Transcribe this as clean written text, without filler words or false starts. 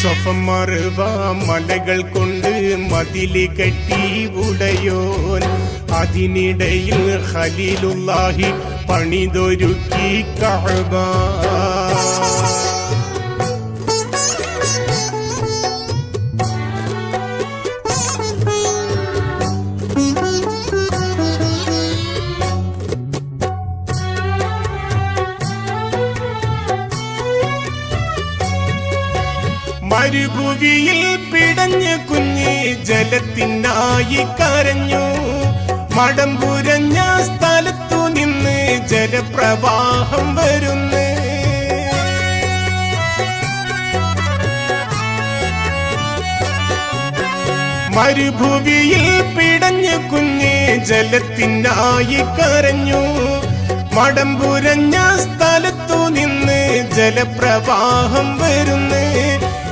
സ്വഫമറുവ മലകൾ കൊണ്ട് മതില് കെട്ടി ഉടയോൻ അതിനിടയിൽ ഖലീലുല്ലാഹി പണിതൊരുക്കി കഅബ മരുഭൂമിയിൽ പിടഞ്ഞ് കുഞ്ഞ് ജലത്തിനായി കരഞ്ഞു മടമ്പുരഞ്ഞ സ്ഥലത്തു നിന്ന് ജലപ്രവാഹം വരുന്നു മരുഭൂമിയിൽ പിടഞ്ഞ് കുഞ്ഞ് ജലത്തിനായി കരഞ്ഞു മടമ്പുരഞ്ഞ സ്ഥലത്തു നിന്ന് ജലപ്രവാഹം വരുന്നു